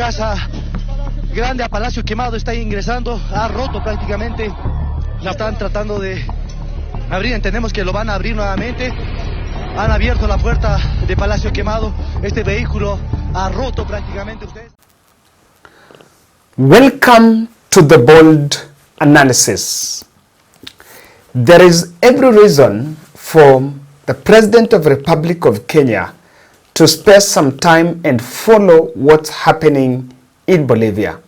casa grande a Palacio Quemado está ingresando, ha roto prácticamente, la están tratando de abrir, entendemos que lo van a abrir nuevamente, han abierto la puerta de Palacio Quemado, este vehículo ha roto prácticamente. Ustedes. Welcome to the bold analysis. There is every reason for the President of the Republic of Kenya to spare some time and follow what's happening in Bolivia.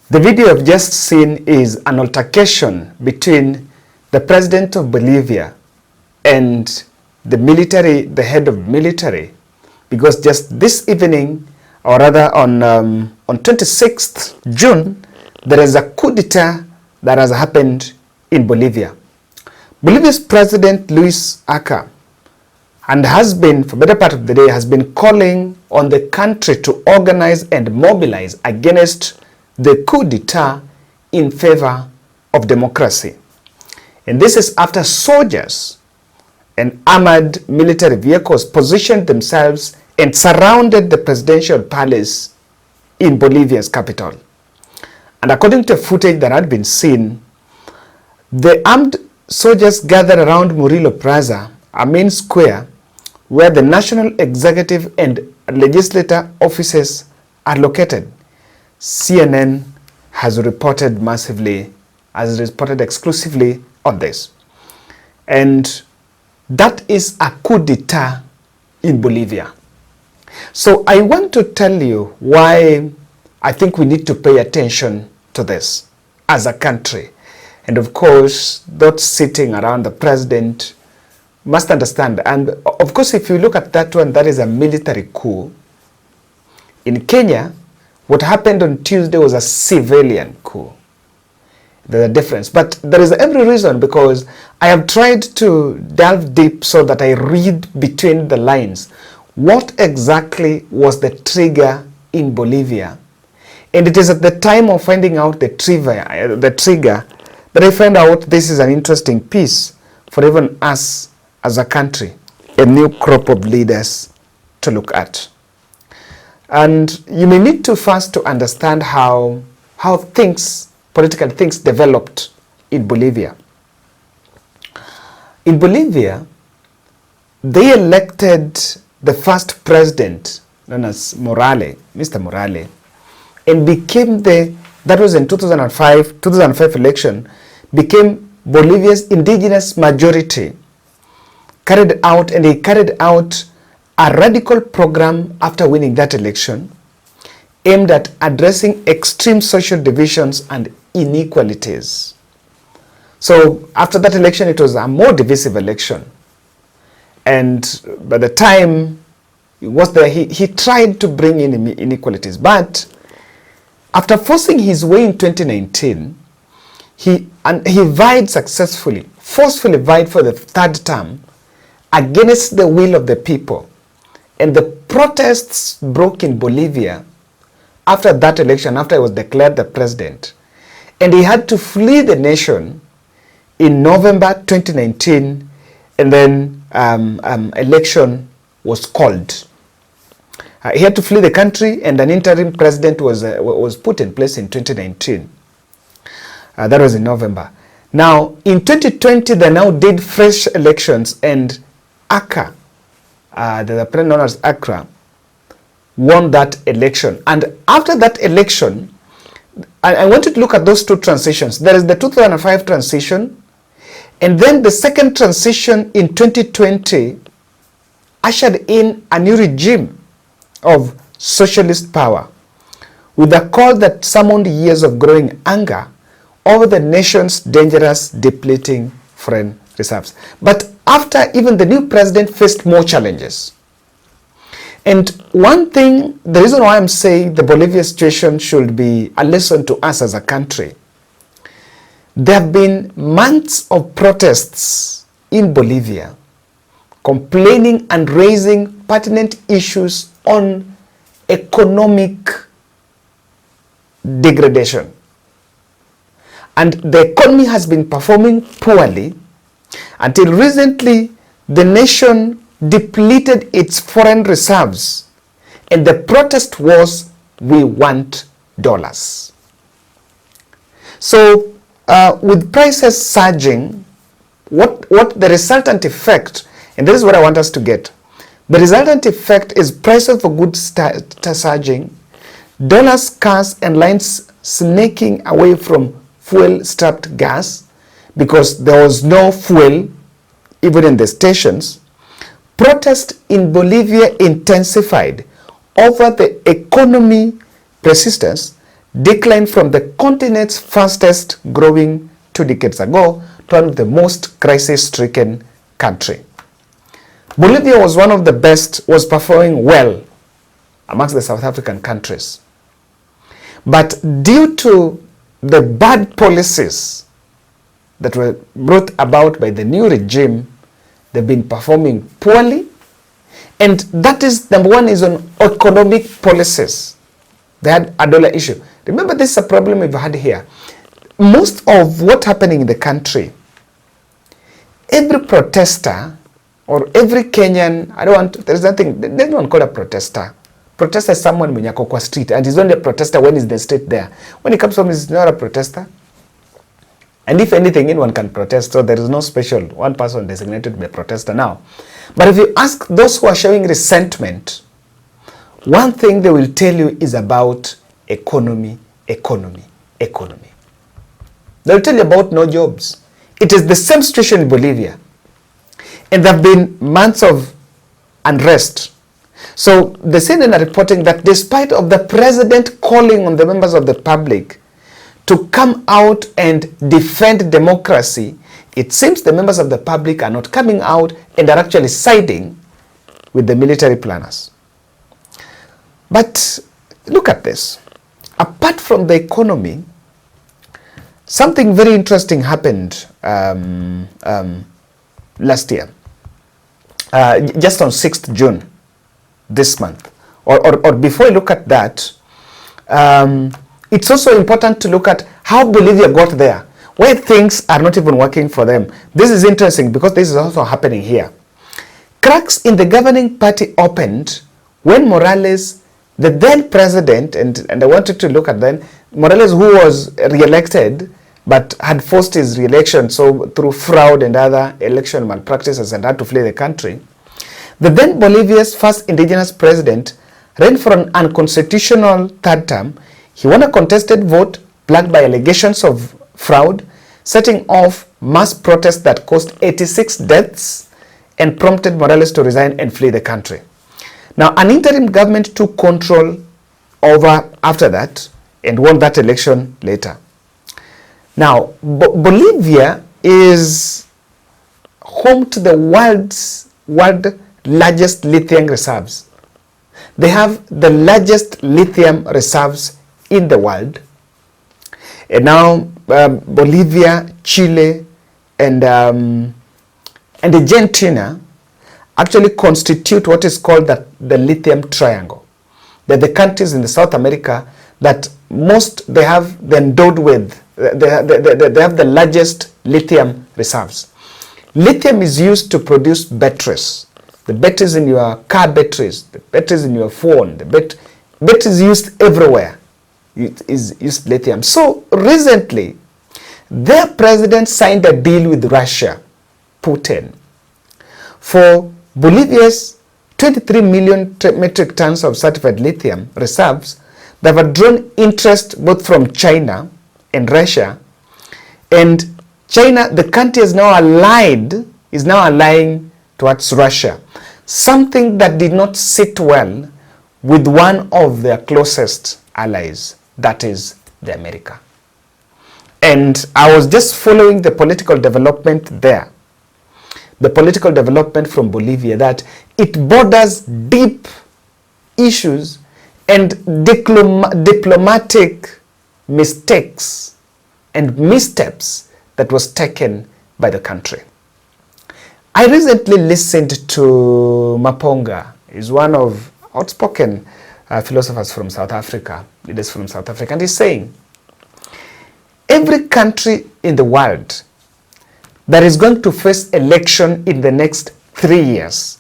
The video I've just seen is an altercation between the President of Bolivia and the military, the head of military, because just this evening, or rather on 26th June, there is a coup d'etat that has happened in Bolivia. Bolivia's President Luis Arce, and has been, for the better part of the day, has been calling on the country to organize and mobilize against the coup d'etat in favor of democracy. And this is after soldiers and armored military vehicles positioned themselves and surrounded the presidential palace in Bolivia's capital. And according to footage that had been seen, the armed soldiers gathered around Murillo Plaza, a main square where the national executive and legislature offices are located. CNN has reported massively, has reported exclusively on this. And that is a coup d'etat in Bolivia. So I want to tell you why I think we need to pay attention to this as a country. And of course, those sitting around the president must understand. And of course, if you look at that one, that is a military coup. In Kenya, what happened on Tuesday was a civilian coup. There's a difference. But there is every reason, because I have tried to delve deep so that I read between the lines. What exactly was the trigger in Bolivia? And it is at the time of finding out the trigger that I find out this is an interesting piece for even us as a country, a new crop of leaders to look at. And you may need to first to understand how things, political things developed in Bolivia. In Bolivia, they elected the first president, known as Morales, Mr. Morales, and became that was in 2005 election, became Bolivia's indigenous majority. He carried out a radical program after winning that election aimed at addressing extreme social divisions and inequalities. So after that election, it was a more divisive election. And by the time he was there, he tried to bring in inequalities. But after forcing his way in 2019, he vied successfully, forcefully vied for the third term against the will of the people. And the protests broke in Bolivia after that election, after he was declared the president. And he had to flee the nation in November 2019, and then election was called. He had to flee the country, and an interim president was put in place in 2019. That was in November. Now, in 2020, they now did fresh elections, and Arce, the president known as Arce, won that election. And after that election, I want you to look at those two transitions. There is the 2005 transition, and then the second transition in 2020 ushered in a new regime of socialist power with a call that summoned years of growing anger over the nation's dangerous depleting foreign reserves. But after, even the new president faced more challenges. And one thing, the reason why I'm saying the Bolivia situation should be a lesson to us as a country, there have been months of protests in Bolivia complaining and raising pertinent issues on economic degradation. And the economy has been performing poorly until recently. The nation depleted its foreign reserves, and the protest was we want dollars. So with prices surging, what the resultant effect, and this is what I want us to get, the resultant effect is prices for goods surging, dollars scarce, and lines snaking away from fuel-strapped gas because there was no fuel even in the stations. Protest in Bolivia intensified over the economy persistence decline from the continent's fastest growing 2 decades ago to one of the most crisis-stricken country. Bolivia was one of the best, was performing well amongst the South African countries. But due to the bad policies that were brought about by the new regime, they've been performing poorly. And that is, number one, is on economic policies. They had a dollar issue. Remember, this is a problem we've had here. Most of what's happening in the country, every protester or every Kenyan, there's nothing, there's no one called a protester. Protester is someone when you're street, and he's only a protester when he's in the street there. When he comes home, he's not a protester. And if anything, anyone can protest, so there is no special one person designated to be a protester now. But if you ask those who are showing resentment, one thing they will tell you is about economy. They'll tell you about no jobs. It is the same situation in Bolivia. And there have been months of unrest. So the CNN are reporting that despite of the president calling on the members of the public to come out and defend democracy, it seems the members of the public are not coming out and are actually siding with the military planners. But look at this. Apart from the economy, something very interesting happened last year, just on 6th June this month. Or before I look at that, it's also important to look at how Bolivia got there, where things are not even working for them. This is interesting because this is also happening here. Cracks in the governing party opened when Morales, the then president, and I wanted to look at then, Morales, who was re-elected but had forced his re-election so through fraud and other election malpractices and had to flee the country. The then Bolivia's first indigenous president ran for an unconstitutional third term. He won a contested vote plagued by allegations of fraud, setting off mass protests that caused 86 deaths and prompted Morales to resign and flee the country. Now, an interim government took control over after that and won that election later. Now, Bolivia is home to the world's largest lithium reserves. They have the largest lithium reserves in the world. And now Bolivia, Chile, and Argentina actually constitute what is called the lithium triangle. They're the countries in the South America that they have endowed with, they have the largest lithium reserves. Lithium is used to produce batteries. The batteries in your car batteries, the batteries in your phone, the batteries used everywhere. It is used lithium. So recently, their president signed a deal with Russia, Putin, for Bolivia's 23 million metric tons of certified lithium reserves that have drawn interest both from China and Russia. And China, the country is now allying towards Russia, something that did not sit well with one of their closest allies, that is the America. And I was just following the political development there, the political development from Bolivia, that it borders deep issues and diplomatic mistakes and missteps that was taken by the country. I recently listened to Maponga. He's one of outspoken philosophers from South Africa, leaders from South Africa, and he's saying, every country in the world that is going to face election in the next 3 years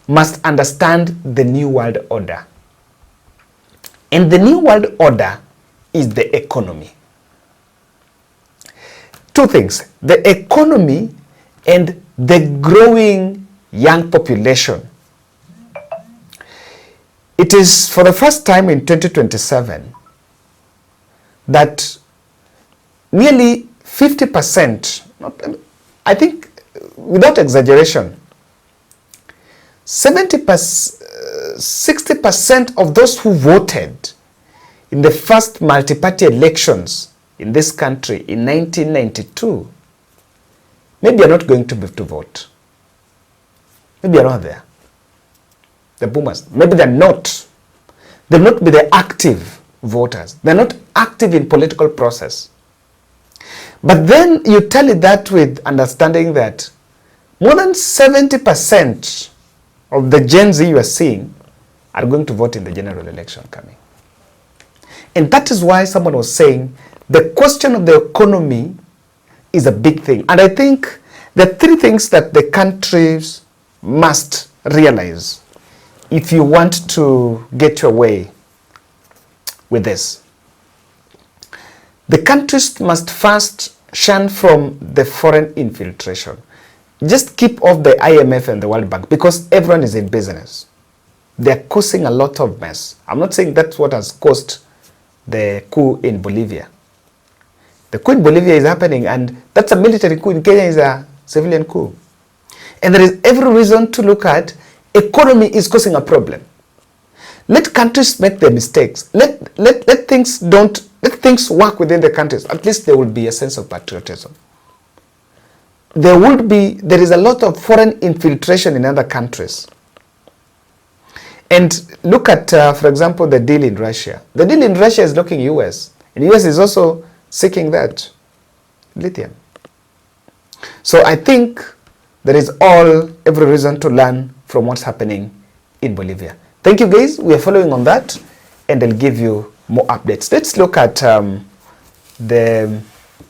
must understand the new world order. And the new world order is the economy. Two things, the economy and the growing young population. It is for the first time in 2027 that nearly 50%, I think without exaggeration, 60% of those who voted in the first multi-party elections in this country in 1992 maybe are not going to vote. Maybe are not there. The boomers, maybe they're not. They'll not be the active voters. They're not active in political process. But then you tell it that with understanding that more than 70% of the Gen Z you are seeing are going to vote in the general election coming. And that is why someone was saying the question of the economy is a big thing. And I think there are three things that the countries must realize if you want to get your way with this. The countries must first shun from the foreign infiltration. Just keep off the IMF and the World Bank because everyone is in business. They're causing a lot of mess. I'm not saying that's what has caused the coup in Bolivia. The coup in Bolivia is happening and that's a military coup. In Kenya is a civilian coup. And there is every reason to look at economy is causing a problem. Let countries make their mistakes. Let things work within the countries. At least there will be a sense of patriotism. There is a lot of foreign infiltration in other countries. And look at, for example, the deal in Russia. The deal in Russia is looking US. And US is also seeking that, lithium. So I think there is every reason to learn from what's happening in Bolivia. Thank you guys. We are following on that and I'll give you more updates. Let's look at the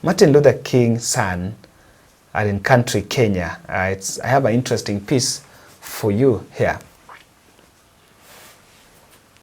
Martin Luther King's son in country Kenya. I have an interesting piece for you here.